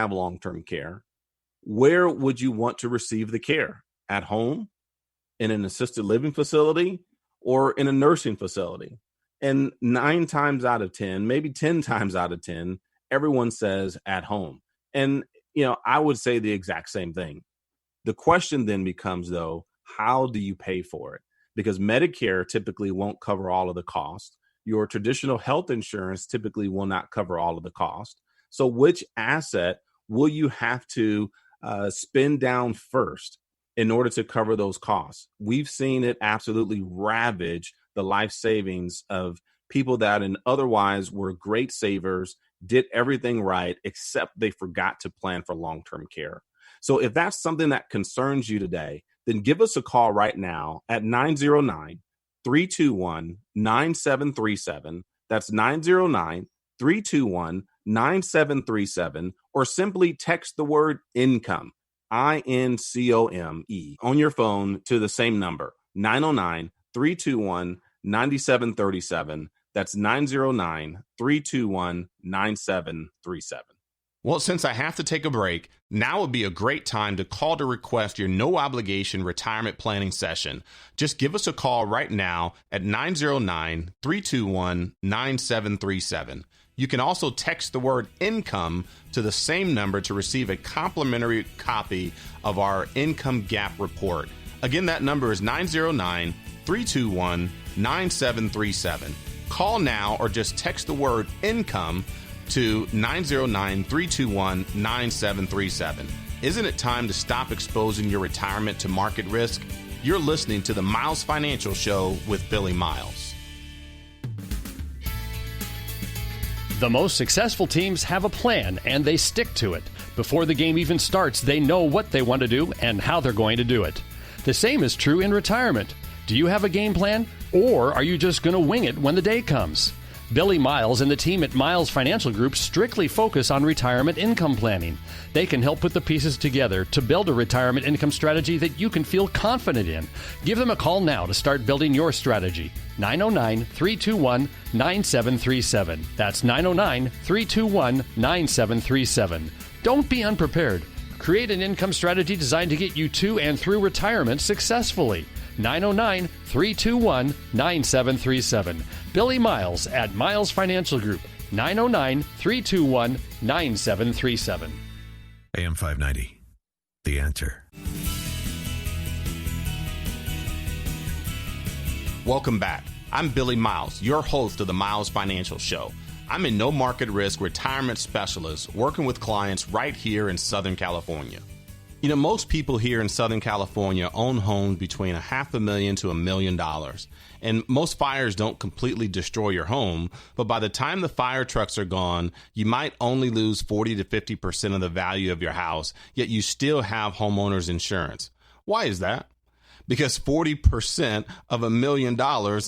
have long-term care, where would you want to receive the care? At home, in an assisted living facility, or in a nursing facility? And 9 times out of 10, maybe 10 times out of 10, everyone says at home. And, I would say the exact same thing. The question then becomes, though, how do you pay for it? Because Medicare typically won't cover all of the cost. Your traditional health insurance typically will not cover all of the cost. So which asset will you have to spend down first in order to cover those costs? We've seen it absolutely ravage the life savings of people that otherwise were great savers, did everything right, except they forgot to plan for long-term care. So if that's something that concerns you today, then give us a call right now at 909-321-9737. That's 909-321-9737, or simply text the word income, INCOME, on your phone to the same number, 909-321-9737. That's 909-321-9737. Well, since I have to take a break, now would be a great time to call to request your no-obligation retirement planning session. Just give us a call right now at 909-321-9737. You can also text the word income to the same number to receive a complimentary copy of our income gap report. Again, that number is 909-321-9737. Call now or just text the word income to 909-321-9737. Isn't it time to stop exposing your retirement to market risk? You're listening to the Miles Financial Show with Billie Miles. The most successful teams have a plan, and they stick to it. Before the game even starts, they know what they want to do and how they're going to do it. The same is true in retirement. Do you have a game plan, or are you just going to wing it when the day comes? Billie Miles and the team at Miles Financial Group strictly focus on retirement income planning. They can help put the pieces together to build a retirement income strategy that you can feel confident in. Give them a call now to start building your strategy. 909-321-9737. That's 909-321-9737. Don't be unprepared. Create an income strategy designed to get you to and through retirement successfully. 909-321-9737. Billie Miles at Miles Financial Group. 909-321-9737. AM 590. The Answer. Welcome back. I'm Billie Miles, your host of the Miles Financial Show. I'm a no market risk retirement specialist working with clients right here in Southern California. Most people here in Southern California own homes between $500,000 to $1 million. And most fires don't completely destroy your home, but by the time the fire trucks are gone, you might only lose 40 to 50% of the value of your house, yet you still have homeowners insurance. Why is that? Because 40% of $1 million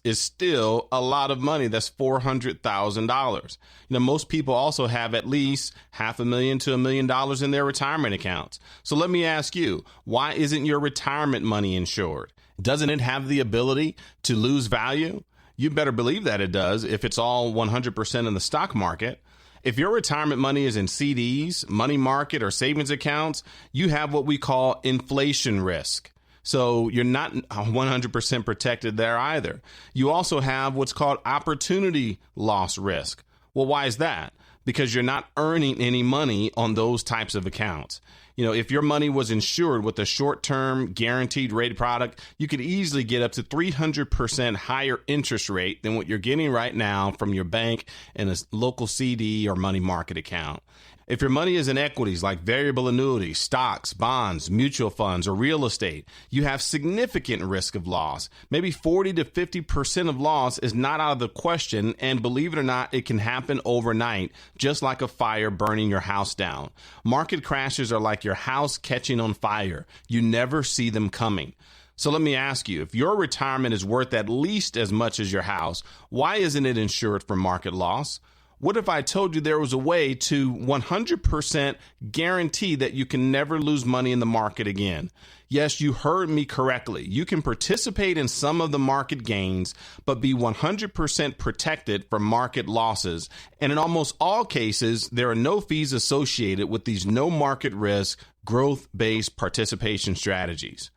is still a lot of money. That's $400,000. Most people also have at least $500,000 to $1 million in their retirement accounts. So let me ask you, why isn't your retirement money insured? Doesn't it have the ability to lose value? You better believe that it does if it's all 100% in the stock market. If your retirement money is in CDs, money market, or savings accounts, you have what we call inflation risk. So you're not 100% protected there either. You also have what's called opportunity loss risk. Well, why is that? Because you're not earning any money on those types of accounts. If your money was insured with a short-term guaranteed rate product, you could easily get up to 300% higher interest rate than what you're getting right now from your bank in a local CD or money market account. If your money is in equities like variable annuities, stocks, bonds, mutual funds, or real estate, you have significant risk of loss. Maybe 40 to 50% of loss is not out of the question, and believe it or not, it can happen overnight, just like a fire burning your house down. Market crashes are like your house catching on fire. You never see them coming. So let me ask you, if your retirement is worth at least as much as your house, why isn't it insured for market loss? What if I told you there was a way to 100% guarantee that you can never lose money in the market again? Yes, you heard me correctly. You can participate in some of the market gains, but be 100% protected from market losses. And in almost all cases, there are no fees associated with these no market risk, growth-based participation strategies.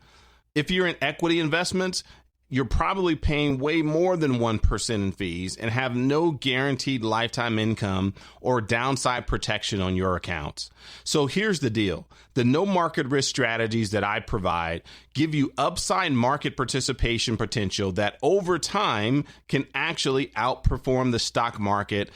If you're in equity investments, you're probably paying way more than 1% in fees and have no guaranteed lifetime income or downside protection on your accounts. So here's the deal. The no market risk strategies that I provide give you upside market participation potential that over time can actually outperform the stock market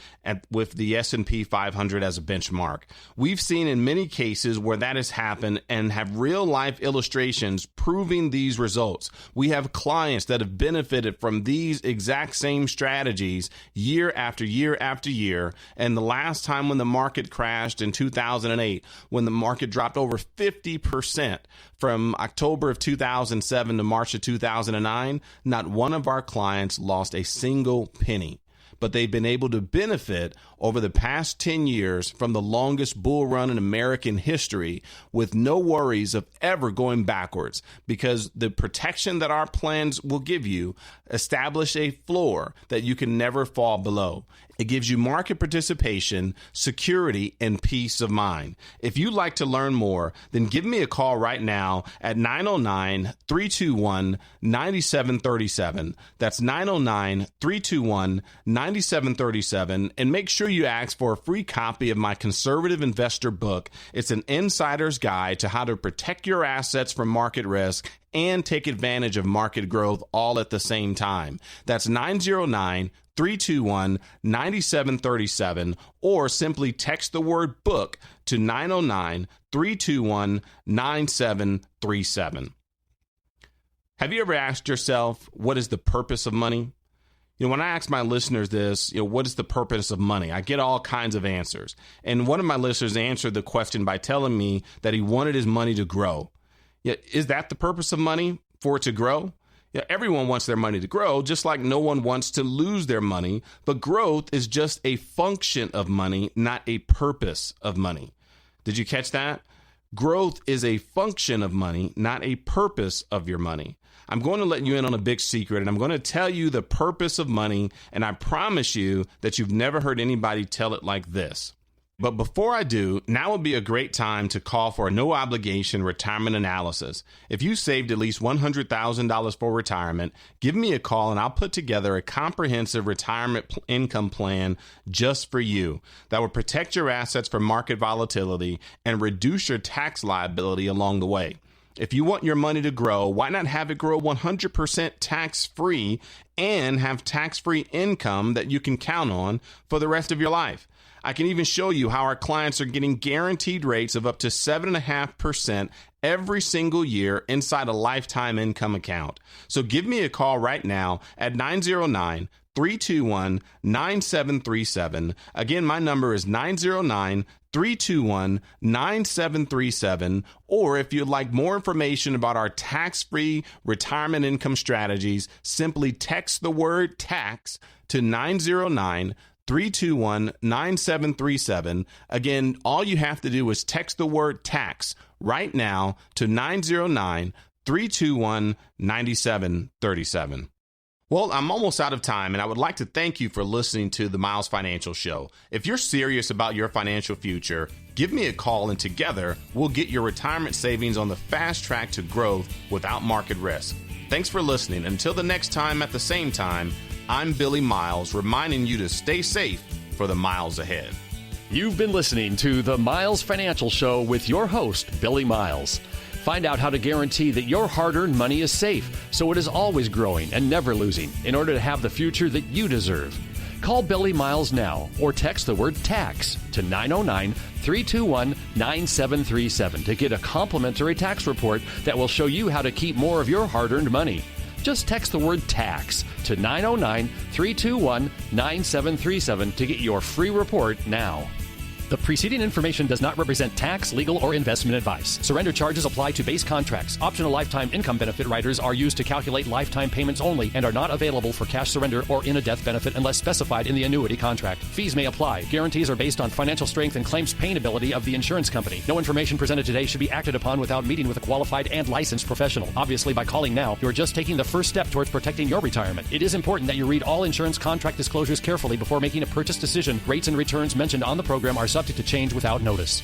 with the S&P 500 as a benchmark. We've seen in many cases where that has happened and have real life illustrations proving these results. We have clients that have benefited from these exact same strategies year after year after year. And the last time when the market crashed in 2008, when the market dropped over 50% from October of 2007 to March of 2009, not one of our clients lost a single penny. But they've been able to benefit over the past 10 years from the longest bull run in American history with no worries of ever going backwards, because the protection that our plans will give you establish a floor that you can never fall below. It gives you market participation, security, and peace of mind. If you'd like to learn more, then give me a call right now at 909-321-9737. That's 909-321-9737. And make sure you ask for a free copy of my Conservative Investor book. It's an insider's guide to how to protect your assets from market risk and take advantage of market growth all at the same time. That's 909-321-9737, or simply text the word book to 909-321-9737. Have you ever asked yourself, what is the purpose of money? When I ask my listeners this, what is the purpose of money? I get all kinds of answers. And one of my listeners answered the question by telling me that he wanted his money to grow. Is that the purpose of money, for it to grow? Everyone wants their money to grow, just like no one wants to lose their money. But growth is just a function of money, not a purpose of money. Did you catch that? Growth is a function of money, not a purpose of your money. I'm going to let you in on a big secret, and I'm going to tell you the purpose of money, and I promise you that you've never heard anybody tell it like this. But before I do, now would be a great time to call for a no-obligation retirement analysis. If you saved at least $100,000 for retirement, give me a call and I'll put together a comprehensive retirement income plan just for you that will protect your assets from market volatility and reduce your tax liability along the way. If you want your money to grow, why not have it grow 100% tax-free and have tax-free income that you can count on for the rest of your life? I can even show you how our clients are getting guaranteed rates of up to 7.5% every single year inside a lifetime income account. So give me a call right now at 909-321-9737. Again, my number is 909-321-9737. Or if you'd like more information about our tax-free retirement income strategies, simply text the word tax to 909-321-9737. Again, all you have to do is text the word tax right now to 909-321-9737. Well, I'm almost out of time, and I would like to thank you for listening to the Miles Financial Show. If you're serious about your financial future, give me a call, and together we'll get your retirement savings on the fast track to growth without market risk. Thanks for listening. Until the next time at the same time, I'm Billy Miles, reminding you to stay safe for the miles ahead. You've been listening to the Miles Financial Show with your host, Billy Miles. Find out how to guarantee that your hard-earned money is safe, so it is always growing and never losing, in order to have the future that you deserve. Call Billy Miles now or text the word tax to 909-321-9737 to get a complimentary tax report that will show you how to keep more of your hard-earned money. Just text the word tax to 909-321-9737 to get your free report now. The preceding information does not represent tax, legal, or investment advice. Surrender charges apply to base contracts. Optional lifetime income benefit riders are used to calculate lifetime payments only and are not available for cash surrender or in a death benefit unless specified in the annuity contract. Fees may apply. Guarantees are based on financial strength and claims paying ability of the insurance company. No information presented today should be acted upon without meeting with a qualified and licensed professional. Obviously, by calling now, you are just taking the first step towards protecting your retirement. It is important that you read all insurance contract disclosures carefully before making a purchase decision. Rates and returns mentioned on the program are subject to change without notice.